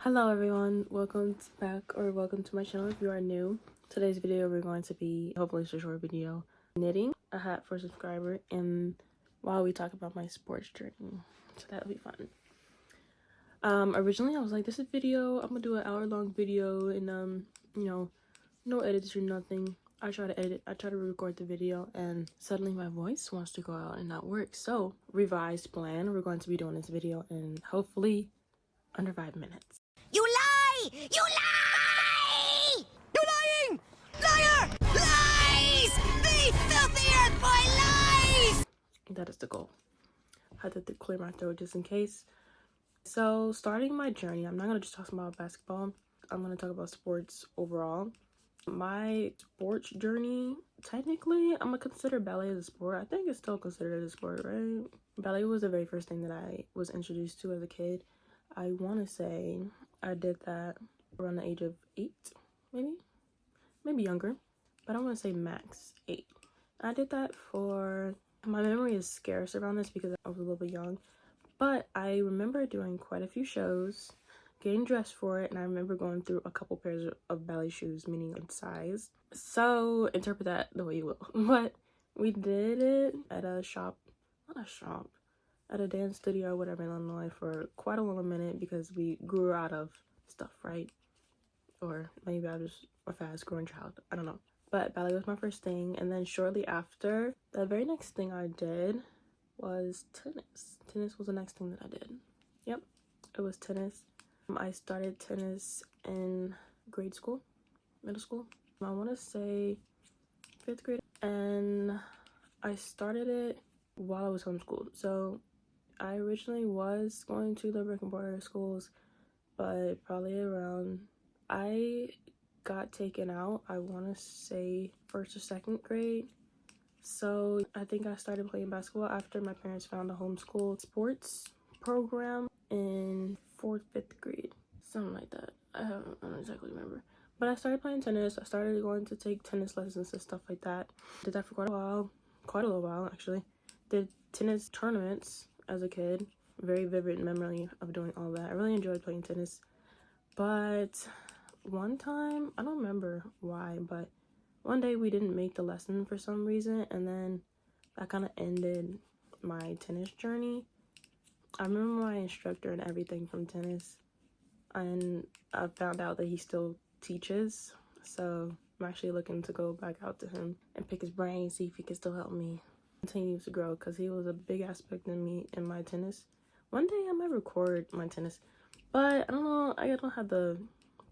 Hello everyone, welcome back or welcome to my channel if you are new. Today's video we're going to be, hopefully it's a short video, knitting a hat for a subscriber and while we talk about my sports journey. So that'll be fun. Originally I was like, this is a video, I'm gonna do an hour-long video and no edits or nothing. I try to record the video and suddenly my voice wants to go out and not work. So revised plan, we're going to be doing this video in hopefully under 5 minutes. You lie! You lie! You're lying! Liar! Lies! The filthy earth boy lies! That is the goal. I had to clear my throat just in case. So starting my journey, I'm not going to just talk about basketball. I'm going to talk about sports overall. My sports journey, technically, I'm going to consider ballet as a sport. I think it's still considered as a sport, right? Ballet was the very first thing that I was introduced to as a kid. I want to say I did that around the age of 8, maybe younger, but I want to say max 8. I did that for, my memory is scarce around this because I was a little bit young, but I remember doing quite a few shows, getting dressed for it, and I remember going through a couple pairs of ballet shoes, meaning in size. So interpret that the way you will. But we did it at a shop, not a shop, at a dance studio or whatever in Illinois for quite a little minute because we grew out of stuff, right? Or maybe I was a fast growing child, I don't know. But ballet was my first thing, and then shortly after, the very next thing I did was tennis. Tennis was the next thing that I did. Yep, it was tennis. I started tennis in grade school, middle school. I want to say 5th grade, and I started it while I was homeschooled. So I originally was going to the brick and mortar schools, but probably around, I got taken out, I want to say 1st or 2nd grade. So I think I started playing basketball after my parents found a homeschool sports program in 4th, 5th grade, something like that. I don't exactly remember. But I started playing tennis. I started going to take tennis lessons and stuff like that. Did that for quite a little while actually. Did tennis tournaments as a kid. Very vivid memory of doing all that. I really enjoyed playing tennis. But one time, I don't remember why, but one day we didn't make the lesson for some reason, and then that kind of ended my tennis journey. I remember my instructor and everything from tennis, and I found out that he still teaches, so I'm actually looking to go back out to him and pick his brain, see if he can still help me continue to grow, because he was a big aspect in me in my tennis. One day I might record my tennis, but I don't know, I don't have the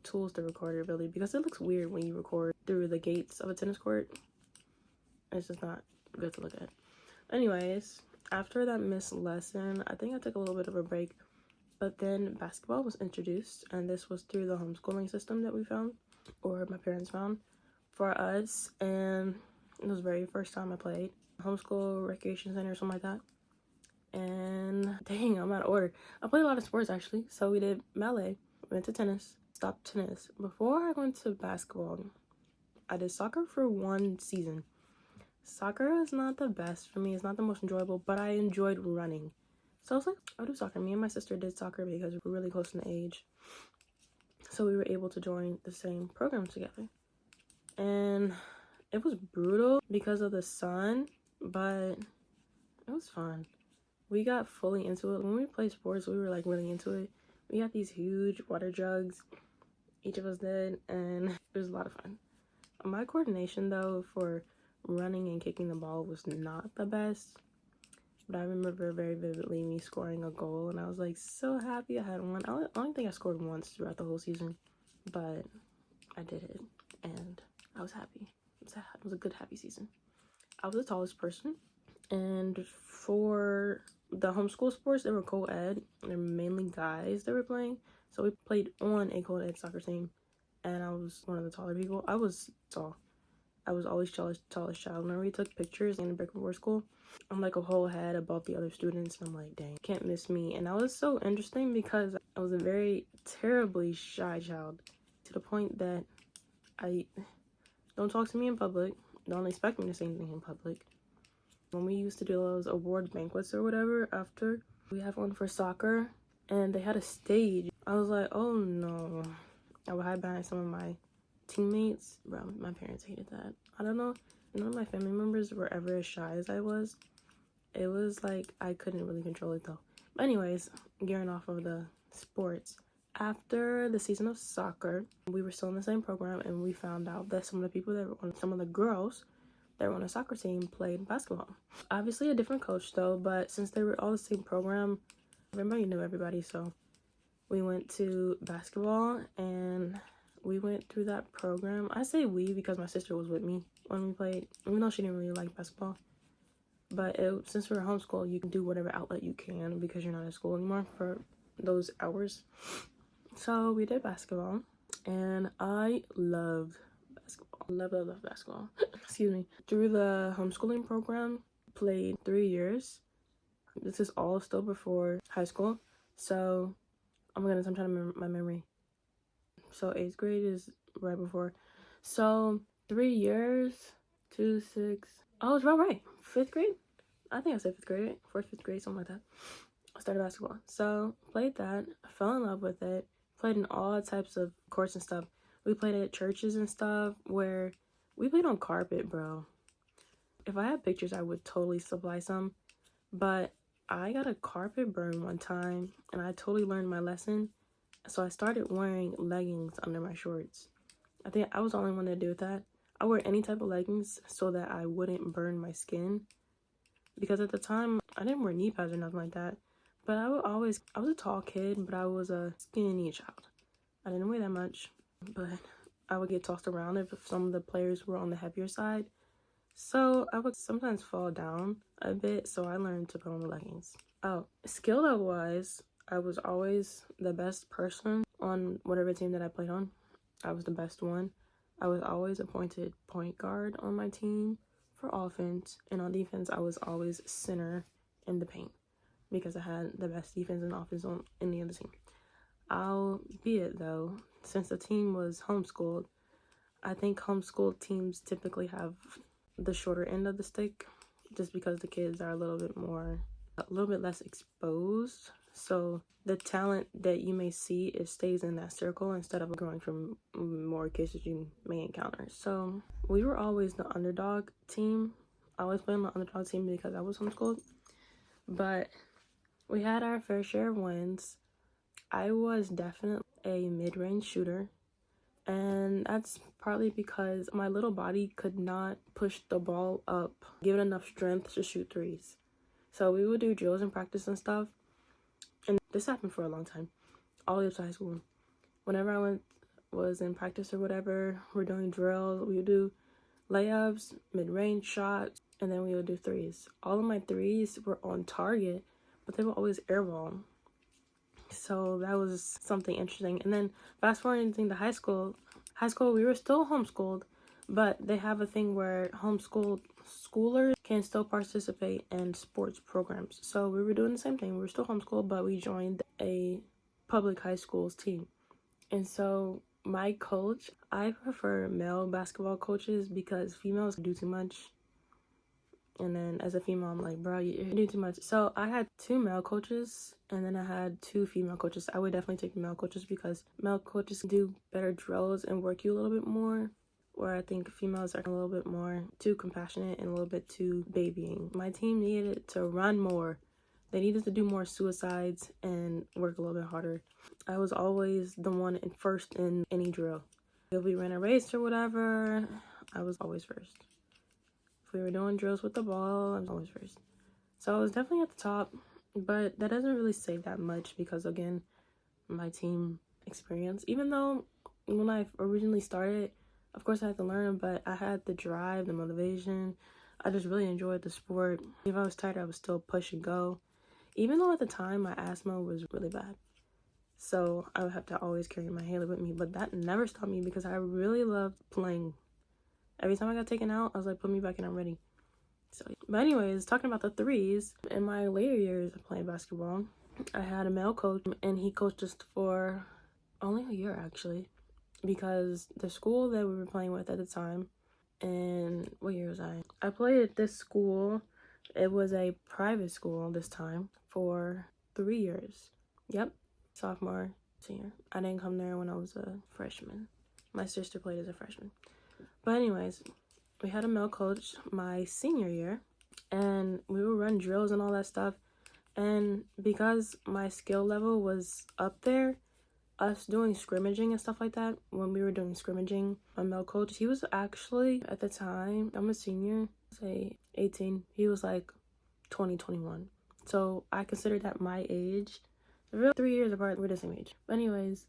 tools to record it really, because it looks weird when you record through the gates of a tennis court. It's just not good to look at. Anyways, after that missed lesson, I think I took a little bit of a break, but then basketball was introduced, and this was through the homeschooling system that we found, or my parents found for us, and it was the very first time I played homeschool recreation center or something like that. And dang, I'm out of order. I played a lot of sports actually. So we did ballet, went to tennis, stopped tennis. Before I went to basketball, I did soccer for 1 season. Soccer is not the best for me. It's not the most enjoyable, but I enjoyed running. So I was like, I'll do soccer. Me and my sister did soccer because we're really close in age. So we were able to join the same program together. And it was brutal because of the sun, but it was fun. We got fully into it. When we played sports, we were like really into it. We got these huge water jugs, each of us did, and it was a lot of fun. My coordination though for running and kicking the ball was not the best, but I remember very vividly me scoring a goal, and I was like so happy I had one. I only think I scored once throughout the whole season, but I did it, and I was happy. It was a good, happy season. I was the tallest person, and for the homeschool sports, they were co-ed. They're mainly guys that were playing, so we played on a co-ed soccer team, and I was one of the taller people. I was tall. I was always tallest child. Whenever we took pictures in the brick and mortar school, I'm like a whole head above the other students, and I'm like, dang, can't miss me. And that was so interesting because I was a very terribly shy child, to the point that I don't talk to me in public, don't expect me to say anything in public. When we used to do those award banquets or whatever after, we have one for soccer, and they had a stage I was like, oh no. I would hide behind some of my teammates. Bro, my parents hated that. I don't know. None of my family members were ever as shy as I was. It was like I couldn't really control it though. But anyways, gearing off of the sports. After the season of soccer, we were still in the same program, and we found out that some of the people that were on, some of the girls that were on the soccer team played basketball. Obviously a different coach though, but since they were all the same program, everybody knew everybody, so we went to basketball and we went through that program. I say we because my sister was with me when we played, even though she didn't really like basketball. But since we were homeschooled, you can do whatever outlet you can because you're not at school anymore for those hours. So we did basketball, and I loved basketball. Love basketball. Excuse me. Through the homeschooling program, played 3 years. This is all still before high school. So, oh my goodness, I'm trying to remember my memory. So 8th grade is right before. So 3 years, 2, 6. Oh, it's about right. 5th grade? I think I said 5th grade, 4th, 5th grade, something like that. I started basketball. So played that, fell in love with it, played in all types of courts and stuff. We played at churches and stuff where we played on carpet, bro. If I had pictures, I would totally supply some. But I got a carpet burn one time and I totally learned my lesson. So I started wearing leggings under my shorts. I think I was the only one to do that. I wear any type of leggings so that I wouldn't burn my skin. Because at the time, I didn't wear knee pads or nothing like that. But I was a tall kid, but I was a skinny child. I didn't weigh that much, but I would get tossed around if some of the players were on the heavier side. So I would sometimes fall down a bit, so I learned to put on the leggings. Oh, skill level wise, I was always the best person on whatever team that I played on. I was the best one. I was always appointed point guard on my team for offense, and on defense, I was always center in the paint because I had the best defense and offense on any other team. Albeit though, since the team was homeschooled, I think homeschooled teams typically have the shorter end of the stick just because the kids are a little bit less exposed. So the talent that you may see, it stays in that circle instead of growing from more kids that you may encounter. So we were always the underdog team. I always played on the underdog team because I was homeschooled. But we had our fair share of wins. I was definitely a mid-range shooter. And that's partly because my little body could not push the ball up, give it enough strength to shoot threes. So we would do drills and practice and stuff. And this happened for a long time, all the way up to high school. Whenever I was in practice or whatever, we're doing drills, we would do layups, mid-range shots, and then we would do threes. All of my threes were on target, but they were always airball. So that was something interesting. And then fast forwarding to high school, we were still homeschooled, but they have a thing where schoolers can still participate in sports programs. So we were doing the same thing. We were still homeschooled, but we joined a public high school's team. And so my coach, I prefer male basketball coaches because females do too much. And then as a female, I'm like, bro, you're doing too much. So I had 2 male coaches, and then I had 2 female coaches. I would definitely take the male coaches because male coaches do better drills and work you a little bit more, where I think females are a little bit more too compassionate and a little bit too babying. My team needed to run more. They needed to do more suicides and work a little bit harder. I was always the one first in any drill. If we ran a race or whatever, I was always first. If we were doing drills with the ball, I was always first. So I was definitely at the top, but that doesn't really say that much because, again, my team experience. Even though when I originally started, of course I had to learn, but I had the drive, the motivation. I just really enjoyed the sport. If I was tired, I would still push and go. Even though at the time my asthma was really bad. So I would have to always carry my inhaler with me, but that never stopped me because I really loved playing. Every time I got taken out, I was like, put me back in, I'm ready. So, but anyways, talking about the threes, in my later years of playing basketball, I had a male coach, and he coached us for only a year, actually, because the school that we were playing with at the time, and what year was I? I played at this school. It was a private school this time for 3 years. Yep, sophomore, senior. I didn't come there when I was a freshman. My sister played as a freshman. But anyways, we had a male coach my senior year, and we would run drills and all that stuff. And because my skill level was up there, us doing scrimmaging and stuff like that, when we were doing scrimmaging, my male coach, he was actually, at the time, I'm a senior, say 18, he was like 20, 21. So I considered that my age. We're 3 years apart, we're the same age. But anyways,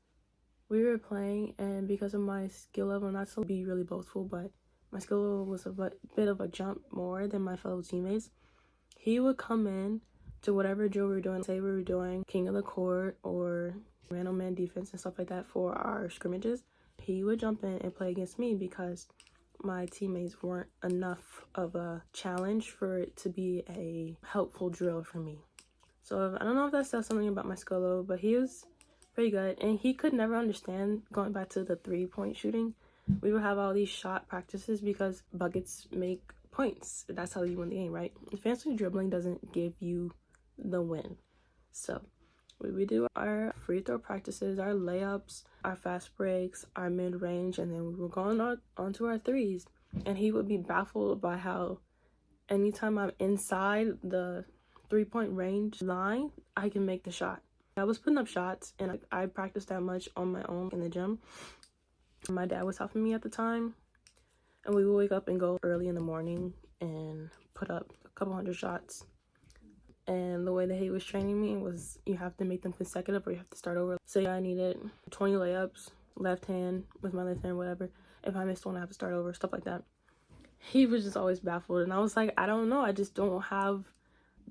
we were playing, and because of my skill level, not to be really boastful, but my skill level was a bit of a jump more than my fellow teammates, he would come in to whatever drill we were doing. Say we were doing king of the court or man-on-man defense and stuff like that for our scrimmages. He would jump in and play against me because my teammates weren't enough of a challenge for it to be a helpful drill for me. So I don't know if that says something about my skill level, but he was pretty good. And he could never understand, going back to the 3-point shooting, we would have all these shot practices because buckets make points. That's how you win the game, right? Fancy dribbling doesn't give you the win. So we do our free throw practices, our layups, our fast breaks, our mid-range, and then we were going on to our threes. And he would be baffled by how anytime I'm inside the 3-point range line, I can make the shot. I was putting up shots, and I practiced that much on my own in the gym. My dad was helping me at the time, and we would wake up and go early in the morning and put up a couple hundred shots. And the way that he was training me was you have to make them consecutive or you have to start over. So yeah, I needed 20 layups, left hand with my left hand, whatever. If I missed one, I have to start over, stuff like that. He was just always baffled, and I was like, I don't know, I just don't have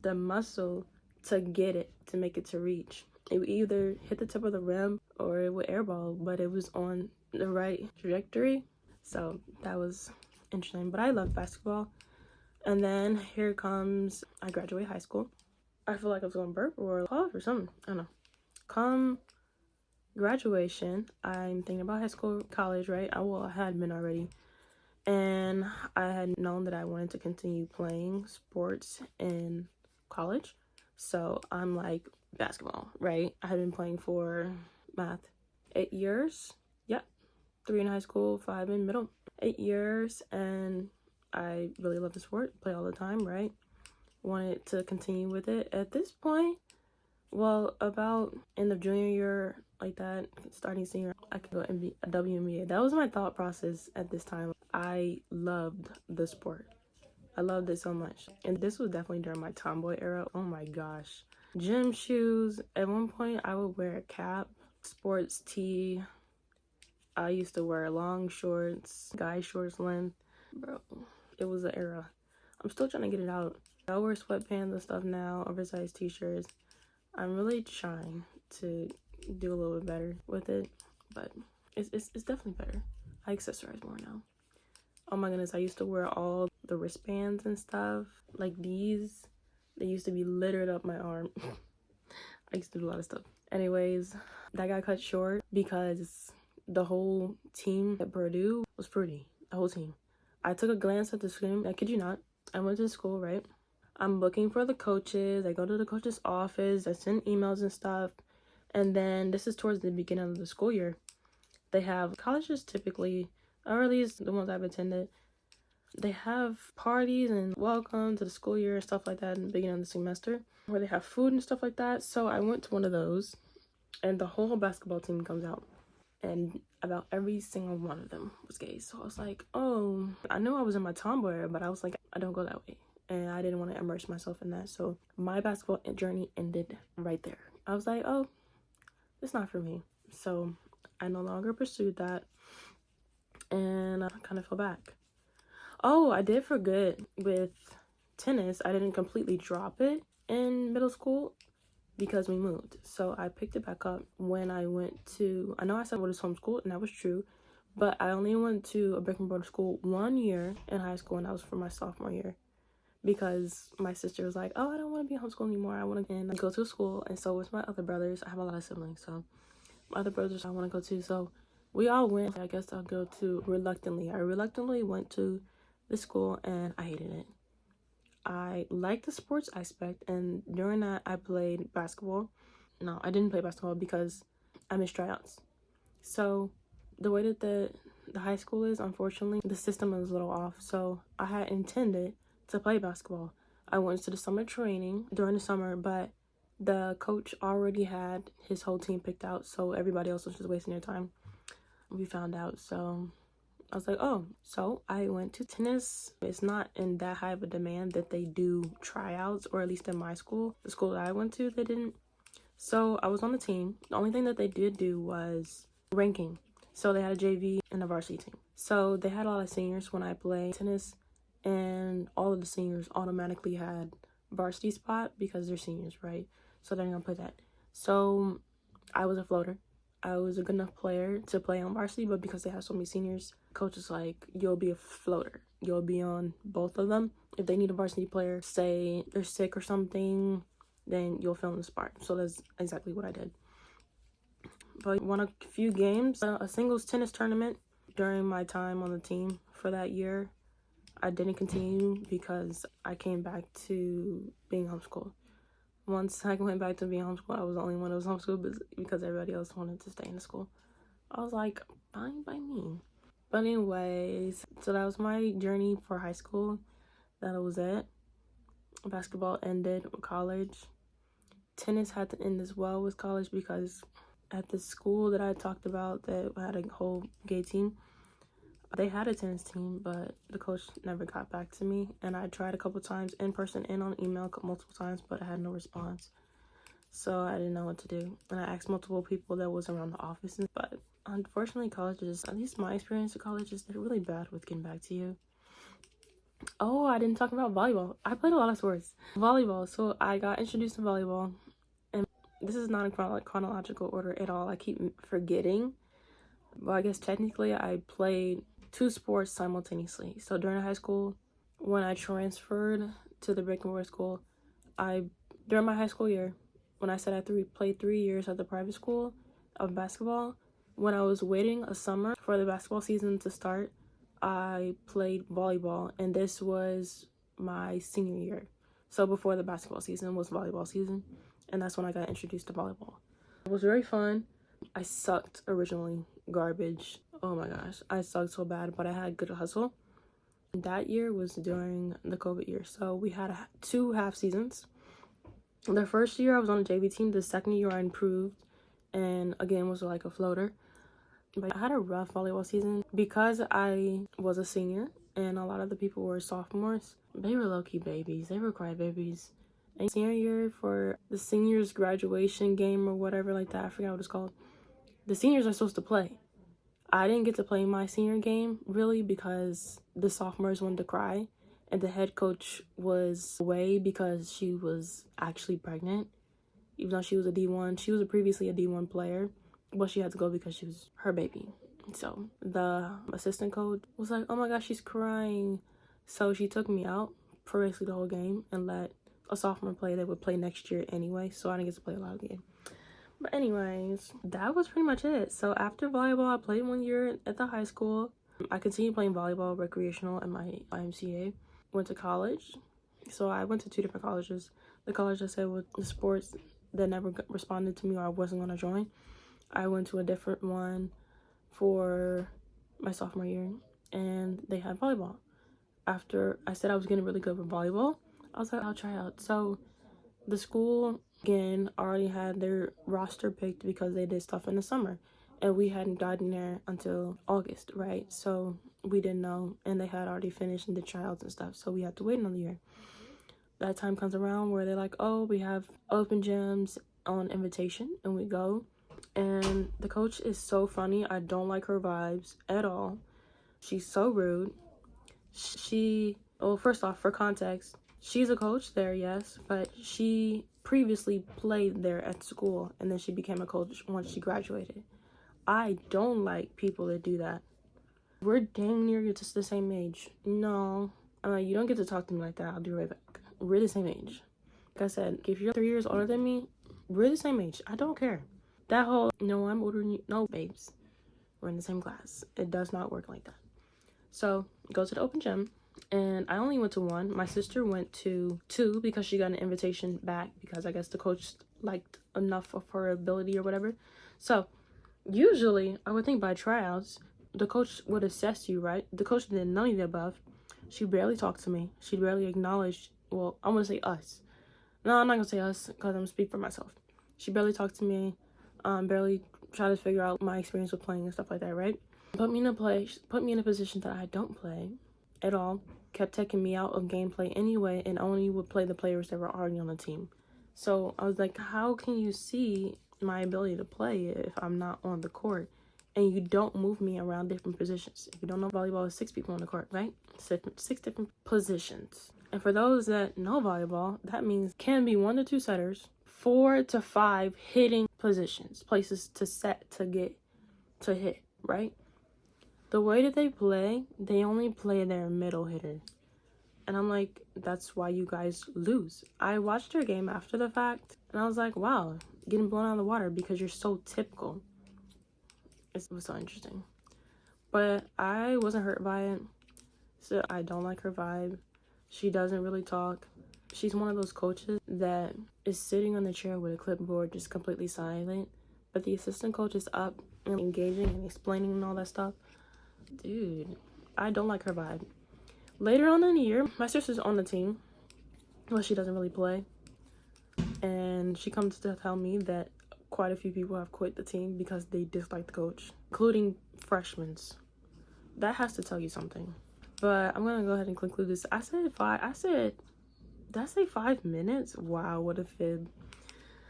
the muscle to get it, to make it to reach. It would either hit the tip of the rim or it would airball, but it was on the right trajectory. So that was interesting. But I love basketball. And then here comes, I graduate high school. I feel like I was going to burp or cough or something. I don't know. Come graduation, I'm thinking about high school, college, right? I had been already. And I had known that I wanted to continue playing sports in college. So I'm like, basketball, right? I had been playing for math 8 years. Yep. 3 in high school, 5 in middle. 8 years, and I really love the sport. Play all the time, right? Wanted to continue with it. At this point, well, about end of junior year, like that, starting senior, I could go WNBA. That was my thought process at this time. I loved the sport. I loved it so much. And this was definitely during my tomboy era. Oh my gosh. Gym shoes. At one point, I would wear a cap, sports tee. I used to wear long shorts, guy shorts length. Bro, it was an era. I'm still trying to get it out. I wear sweatpants and stuff now, oversized t-shirts. I'm really trying to do a little bit better with it, but it's definitely better. I accessorize more now. Oh my goodness, I used to wear all the wristbands and stuff. Like these, they used to be littered up my arm. I used to do a lot of stuff. Anyways, that got cut short because the whole team at Purdue was pretty. The whole team. I took a glance at the screen. I kid you not. I went to school, right? I'm looking for the coaches. I go to the coach's office. I send emails and stuff. And then this is towards the beginning of the school year. They have colleges typically, or at least the ones I've attended, they have parties and welcome to the school year and stuff like that in the beginning of the semester where they have food and stuff like that. So I went to one of those, and the whole basketball team comes out, and about every single one of them was gay. So I was like, oh, I knew I was in my tomboy era, but I was like, I don't go that way. And I didn't want to immerse myself in that. So my basketball journey ended right there. I was like, oh, it's not for me. So I no longer pursued that. And I kind of fell back. Oh, I did forget with tennis. I didn't completely drop it in middle school because we moved. So I picked it back up when I went to, I know I said it was homeschooled, and that was true. But I only went to a brick and mortar school 1 year in high school, and that was for my sophomore year. Because my sister was like, oh, I don't want to be homeschooled anymore. I want to go to school. And so with my other brothers, I have a lot of siblings. So my other brothers I want to go to. So we all went. I guess I'll go to reluctantly. I reluctantly went to the school, and I hated it. I liked the sports aspect. And during that, I played basketball. No, I didn't play basketball because I missed tryouts. So the way that the high school is, unfortunately, the system is a little off. So I had intended to play basketball. I went to the summer training during the summer, but the coach already had his whole team picked out, so everybody else was just wasting their time. We found out, so I was like, oh. So I went to tennis. It's not in that high of a demand that they do tryouts, or at least in my school, the school that I went to, they didn't. So I was on the team. The only thing that they did do was ranking. So they had a JV and a varsity team. So they had a lot of seniors when I played tennis, and all of the seniors automatically had varsity spot because they're seniors, right? So they're gonna play that. So I was a floater. I was a good enough player to play on varsity, but because they have so many seniors, coach is like, you'll be a floater. You'll be on both of them. If they need a varsity player, say they're sick or something, then you'll fill in the spot. So that's exactly what I did. But I won a few games, a singles tennis tournament during my time on the team for that year. I didn't continue because I came back to being homeschooled. Once I went back to being homeschooled, I was the only one that was homeschooled because everybody else wanted to stay in the school. I was like, fine by me. But anyways, so that was my journey for high school. That was it. Basketball ended with college. Tennis had to end as well with college because at the school that I talked about that had a whole gay team, they had a tennis team, but the coach never got back to me. And I tried a couple times in person and on email multiple times, but I had no response. So I didn't know what to do. And I asked multiple people that was around the office. But unfortunately, colleges, at least my experience at colleges, they're really bad with getting back to you. Oh, I didn't talk about volleyball. I played a lot of sports. Volleyball. So I got introduced to volleyball. And this is not in chronological order at all. I keep forgetting. Well, I guess technically I played 2 sports simultaneously. So during high school, when I transferred to the brick and mortar school, during my high school year, when I said I played 3 years at the private school of basketball, when I was waiting a summer for the basketball season to start, I played volleyball, and this was my senior year. So before the basketball season was volleyball season, and that's when I got introduced to volleyball. It was very fun. I sucked originally. Garbage. Oh my gosh. I sucked so bad, but I had good hustle. That year was during the COVID year. So we had 2 half seasons. The first year I was on a JV team. The second year I improved and again was like a floater. But I had a rough volleyball season because I was a senior and a lot of the people were sophomores. They were low-key babies. They were crybabies. And senior year for the seniors graduation game or whatever like that, I forgot what it's called. The seniors are supposed to play. I didn't get to play my senior game really because the sophomores wanted to cry and the head coach was away because she was actually pregnant. Even though she was a D1, she was previously a D1 player, but she had to go because she was her baby. So the assistant coach was like, oh my gosh, she's crying. So she took me out for basically the whole game and let a sophomore play that would play next year anyway, so I didn't get to play a lot of the game. But anyways, that was pretty much it. So after volleyball, I played 1 year at the high school. I continued playing volleyball recreational at my YMCA. Went to college. So I went to 2 different colleges. The college I said with the sports that never responded to me or I wasn't going to join. I went to a different one for my sophomore year and they had volleyball. After I said I was getting really good with volleyball, I was like, I'll try out. So the school again already had their roster picked because they did stuff in the summer and we hadn't gotten there until August, right? So we didn't know, and they had already finished the tryouts and stuff, so we had to wait another year. That time comes around where they're like, oh, we have open gyms on invitation, and we go, and the coach is so funny. I don't like her vibes at all. She's so rude. Well, first off, for context, she's a coach there, yes, but she previously played there at school and then she became a coach once she graduated. I don't like people that do that. We're dang near just the same age. No, you don't get to talk to me like that. I'll be right back. We're the same age. Like I said, if you're 3 years older than me, we're the same age. I don't care. That whole, no, I'm older than you. No, babes. We're in the same class. It does not work like that. So, go to the open gym. And I only went to 1. My sister went to 2 because she got an invitation back because I guess the coach liked enough of her ability or whatever. So Usually, I would think by tryouts, the coach would assess you, right? The coach did none of the above. She barely talked to me. She barely acknowledged, well, I'm going to say us. No, I'm not going to say us because I'm going to speak for myself. She barely talked to me, barely tried to figure out my experience with playing and stuff like that, right? Put me in a position that I don't play at all. Kept taking me out of gameplay anyway, and only would play the players that were already on the team. So I was like, how can you see my ability to play if I'm not on the court and you don't move me around different positions? If you don't know, volleyball is 6 people on the court, right? Six different positions. And for those that know volleyball, that means can be 1 to 2 setters, 4 to 5 hitting positions, places to set, to get, to hit, right? The way that they play, they only play their middle hitter. And I'm like, that's why you guys lose. I watched your game after the fact, and I was like, wow, getting blown out of the water because you're so typical. It was so interesting. But I wasn't hurt by it. So I don't like her vibe. She doesn't really talk. She's one of those coaches that is sitting on the chair with a clipboard, just completely silent. But the assistant coach is up and engaging and explaining and all that stuff. Dude, I don't like her vibe. Later on in the year, my sister's on the team. Well, she doesn't really play. And she comes to tell me that quite a few people have quit the team because they dislike the coach, including freshmen. That has to tell you something. But I'm going to go ahead and conclude this. Did I say 5 minutes? Wow, what a fib.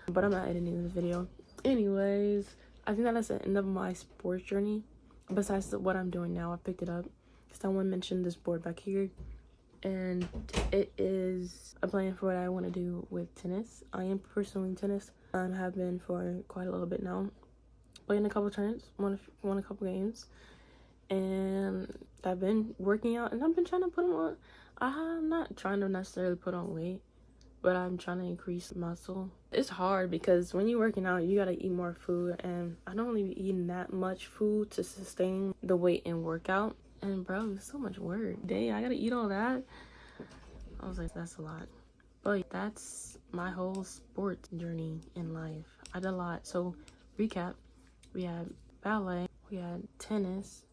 But I'm not editing this video. Anyways, I think that's the end of my sports journey. Besides what I'm doing now, I picked it up. Someone mentioned this board back here, and it is a plan for what I want to do with tennis. I am pursuing tennis. I have been for quite a little bit now. Playing a couple tournaments, won a couple games, and I've been working out, and I've been trying to put on. I'm not trying to necessarily put on weight, but I'm trying to increase muscle. It's hard because when you're working out, you gotta eat more food, and I don't really be eating that much food to sustain the weight and workout. And bro, it's so much work. Dang, I gotta eat all that. I was like, that's a lot. But that's my whole sports journey in life. I did a lot. So recap, we had ballet, we had tennis,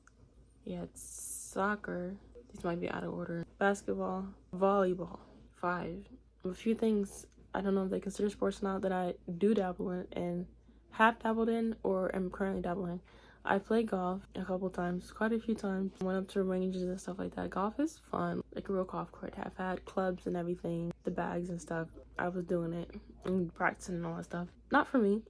we had soccer. These might be out of order. Basketball, volleyball, 5. A few things I don't know if they consider sports now that I do dabble in and have dabbled in or am currently dabbling. I played golf a couple times, quite a few times. Went up to ranges and stuff like that. Golf is fun, like a real golf court. I've had clubs and everything, the bags and stuff. I was doing it and practicing and all that stuff. Not for me.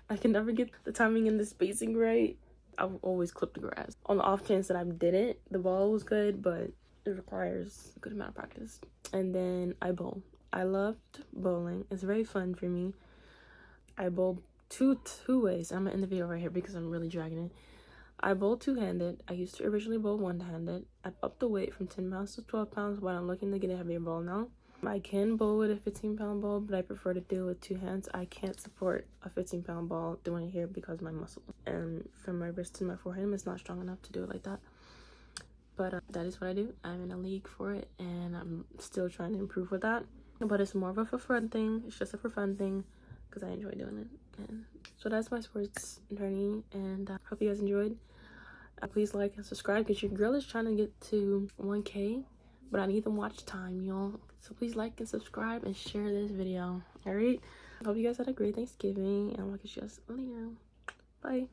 I can never get the timing and the spacing right. I will always clip the grass. On the off chance that I did it, the ball was good, but it requires a good amount of practice. And then I bowl. I loved bowling. It's very fun for me. I bowl two ways. I'm gonna end the video right here because I'm really dragging it. I bowl 2-handed. I used to originally bowl 1-handed. I've upped the weight from 10 pounds to 12 pounds, but I'm looking to get a heavier ball now. I can bowl with a 15-pound ball, but I prefer to do it with 2 hands. I can't support a 15-pound ball doing it here because of my muscle. And from my wrist to my forehead, it's not strong enough to do it like that. But that is what I do. I'm in a league for it, and I'm still trying to improve with that. But it's more of a for fun thing. It's just a for fun thing because I enjoy doing it. And so that's my sports journey, and I hope you guys enjoyed. Please like and subscribe because your girl is trying to get to 1K, but I need the watch time, y'all. So please like and subscribe and share this video. All right. Hope you guys had a great Thanksgiving, and I'll catch you guys later. Bye.